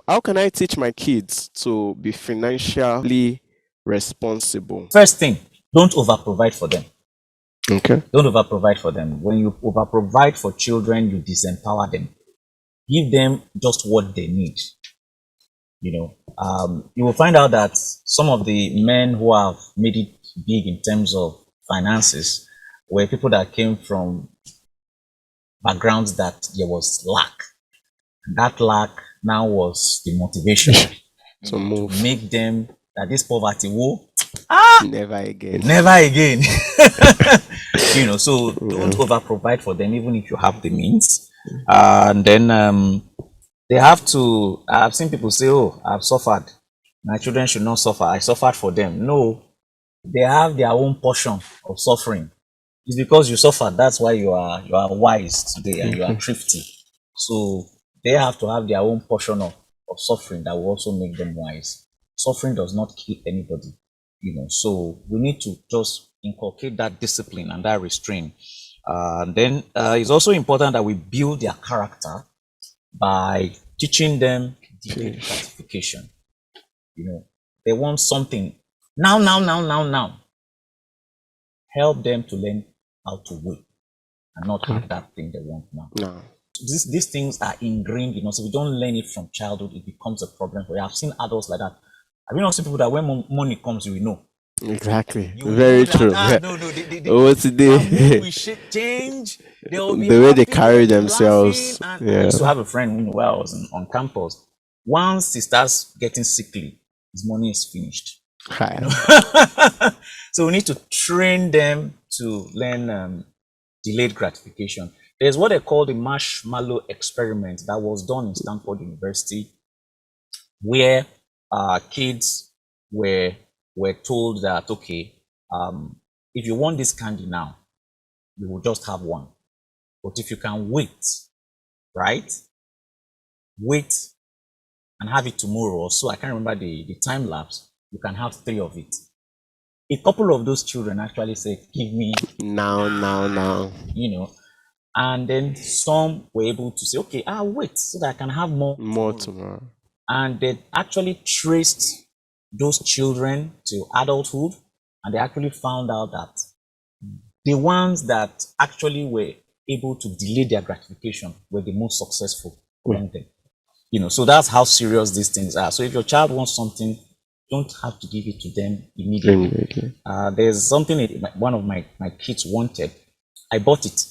How can I teach my kids to be financially responsible? First thing, don't over provide for them. Okay. Don't over provide for them. When you over provide for children, you disempower them. Give them just what they need. You will find out that some of the men who have made it big in terms of finances were people that came from backgrounds that there was lack. And that lack now was the motivation To move. to make them that this poverty will Never again. never again. So don't over provide for them, even if you have the means. And then they have to. I've seen people say, "Oh, I've suffered. My children should not suffer. I suffered for them." No, they have their own portion of suffering. It's because you suffered. That's why you are wise today and you are thrifty. So they have to have their own portion of suffering that will also make them wise. Suffering does not kill anybody. So we need to just inculcate that discipline and that restraint. Then it's also important that we build their character by teaching them delayed gratification. They want something now. Help them to learn how to wait and not have that thing they want now. No. These things are ingrained in us. If we don't learn it from childhood, it becomes a problem for you. I've seen adults like that. Have you not seen people that when money comes, you will know? Exactly. You will Very know that, true. What's the we should change. They will be the way they happy, carry they'll be themselves. laughing. And I used to have a friend who was on campus. Once he starts getting sickly, his money is finished. Hi. So we need to train them to learn delayed gratification. There's what they call the marshmallow experiment that was done in Stanford University, where kids were told that, okay, if you want this candy now, you will just have one. But if you can wait, right? Wait and have it tomorrow or so. I can't remember the time lapse. You can have 3 of it. A couple of those children actually said, give me Now. And then some were able to say, okay, I'll wait so that I can have more tomorrow. And they actually traced those children to adulthood, and they actually found out that the ones that actually were able to delay their gratification were the most successful among them. So that's how serious these things are. So if your child wants something, don't have to give it to them immediately. There's something one of my kids wanted. I bought it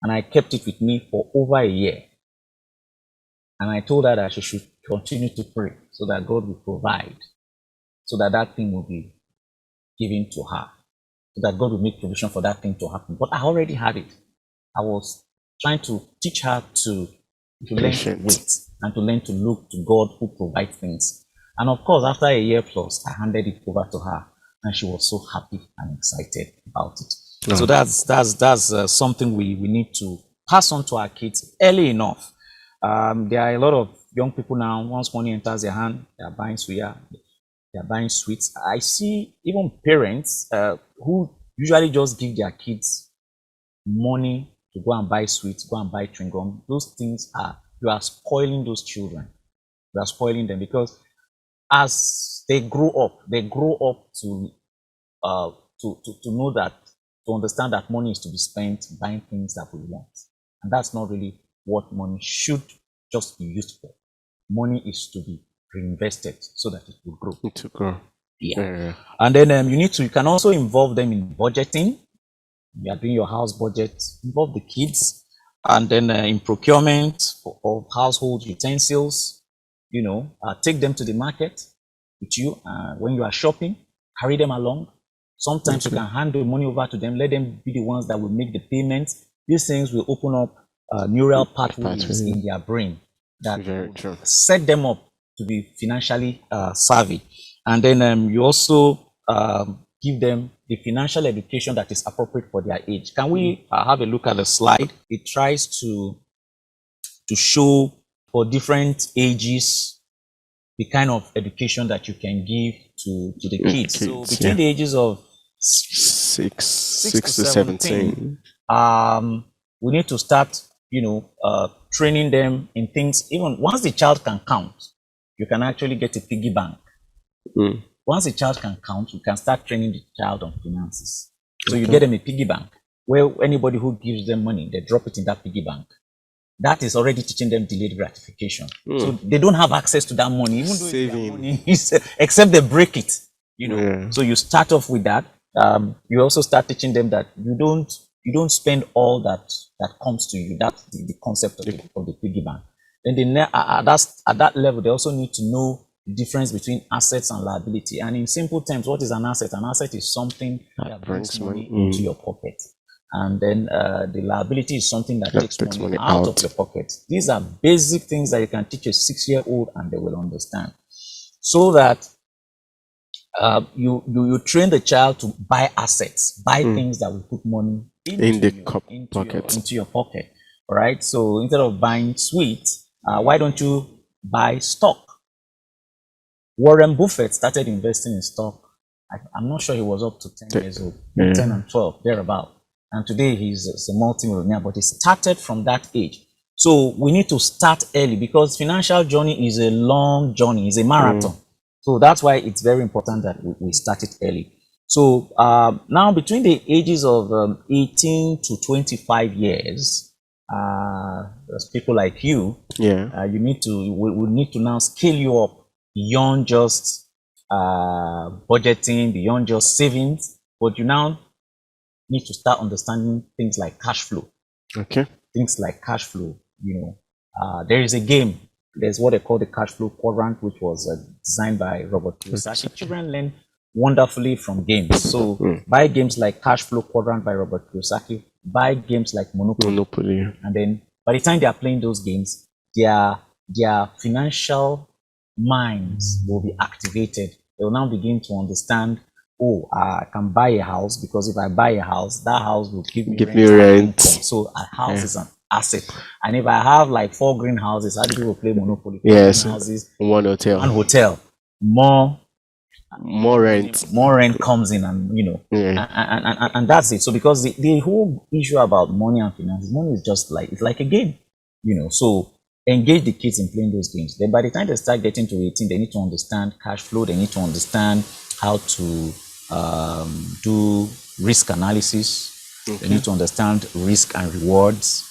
and I kept it with me for over a year. And I told her that she should continue to pray so that God will provide, so that thing will be given to her, so that God will make provision for that thing to happen. But I already had it. I was trying to teach her to learn to wait and to learn to look to God who provides things. And of course, after a year plus, I handed it over to her, and she was so happy and excited about it. So that's something we need to pass on to our kids early enough. There are a lot of young people now, once money enters their hand, they are buying suya, they are buying sweets. I see even parents who usually just give their kids money to go and buy sweets, go and buy chewing gum. Those things you are spoiling those children. You are spoiling them, because as they grow up to know that, to understand that money is to be spent buying things that we want. And that's not really what money should just be used for. Money is to be reinvested so that it will grow. To grow. Yeah. And then you can also involve them in budgeting. You are doing your house budget, involve the kids, and then in procurement of household utensils. Take them to the market with you. When you are shopping, carry them along. Sometimes you can hand the money over to them, let them be the ones that will make the payments. These things will open up neural pathways in their brain that will set them up to be financially savvy. And then you also give them the financial education that is appropriate for their age. Can we have a look at the slide? It tries to show for different ages the kind of education that you can give to the kids. So between the ages of 6 to 17, we need to start, training them in things. Even once the child can count, you can actually get a piggy bank. Mm. Once the child can count, you can start training the child on finances. So you Okay. get them a piggy bank where anybody who gives them money, they drop it in that piggy bank. That is already teaching them delayed gratification. So they don't have access to that money, even though it's their Saving. money, except they break it. Yeah. So you start off with that. You also start teaching them that you don't spend all that comes to you. That's the concept of the piggy bank. Then at that level, they also need to know the difference between assets and liability. And in simple terms, what is an asset? An asset is something that brings money into your pocket. And then the liability is something that takes money out of your pocket. These are basic things that you can teach a 6-year-old and they will understand. So that you train the child to buy assets, buy things that will put money into your pocket. All right. So instead of buying sweets, why don't you buy stock? Warren Buffett started investing in stock. I'm not sure he was up to 10 years old, 10 and 12, thereabout. And today he's a multi-millionaire, but he started from that age. So we need to start early because financial journey is a long journey, it's a marathon. So that's why it's very important that we start it early. So now between the ages of 18 to 25 years, there's people like you, we need to now scale you up beyond just budgeting, beyond just savings, but you now need to start understanding things like cash flow. Okay. Things like cash flow, there is a game. There's what they call the cash flow quadrant, which was designed by Robert Kiyosaki. Children learn wonderfully from games. So buy games like Cash Flow Quadrant by Robert Kiyosaki, buy games like Monopoly. And then by the time they are playing those games, their financial minds will be activated. They will now begin to understand, I can buy a house because if I buy a house, that house will give me rent. So a house is an asset. And if I have like 4 greenhouses, how do people play Monopoly? Yes, greenhouses, one hotel. More rent comes in, and and that's it. So because the whole issue about money and finances, money is just it's like a game, so engage the kids in playing those games. Then by the time they start getting to 18, they need to understand cash flow, they need to understand how to do risk analysis, they need to understand risk and rewards,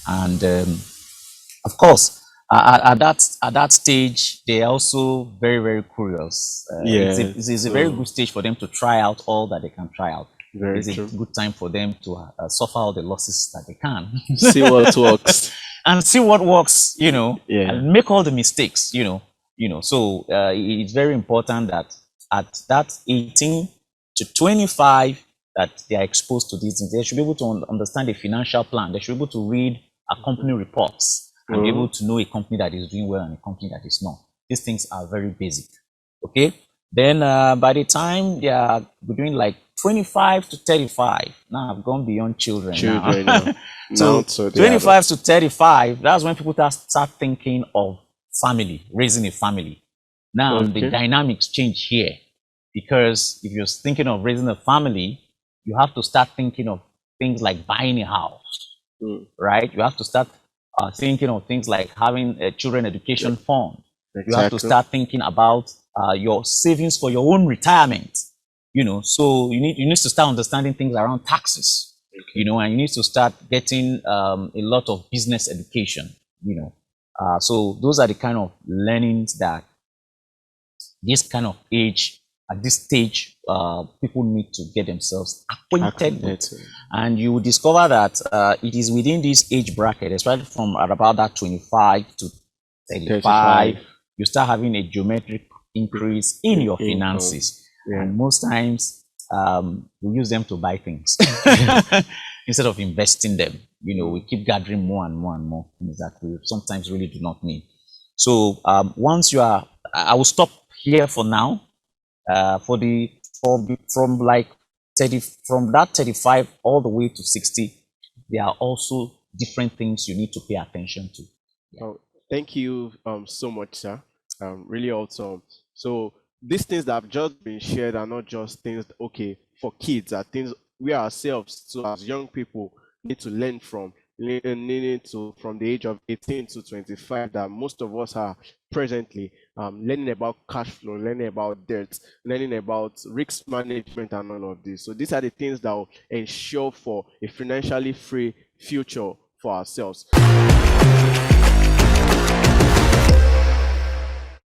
and of course at that stage they're also very, very curious. It's a very good stage for them to try out all that they can try out. It's a good time for them to suffer all the losses that they can, see what works and see what works, and make all the mistakes, so it's very important that at that 18 to 25 that they are exposed to these things. They should be able to understand a financial plan. They should be able to read a company reports and be able to know a company that is doing well and a company that is not. These things are very basic. Okay. Then by the time they are between like 25 to 35, now I've gone beyond children now. So 25 to 35, that's when people start thinking of family, raising a family. Now the dynamics change here, because if you're thinking of raising a family, you have to start thinking of things like buying a house, right? You have to start thinking of things like having a children education fund. You have to start thinking about your savings for your own retirement. So you need to start understanding things around taxes. And you need to start getting a lot of business education. So those are the kind of learnings that this kind of age, at this stage, people need to get themselves acquainted with. And you will discover that it is within this age bracket, especially from about that 25 to 35, you start having a geometric increase in your finances. And most times, we use them to buy things instead of investing them. We keep gathering more and more and more things that we sometimes really do not need. So once you are, I will stop here for now. From that 35 all the way to 60, there are also different things you need to pay attention to. Oh, thank you so much, sir. Really awesome. So these things that have just been shared are not just things for kids, are things we ourselves, so as young people, need to learn from. leaning to from the age of 18 to 25 that most of us are presently learning about cash flow, learning about debt, learning about risk management, and all of this. So these are the things that will ensure for a financially free future for ourselves.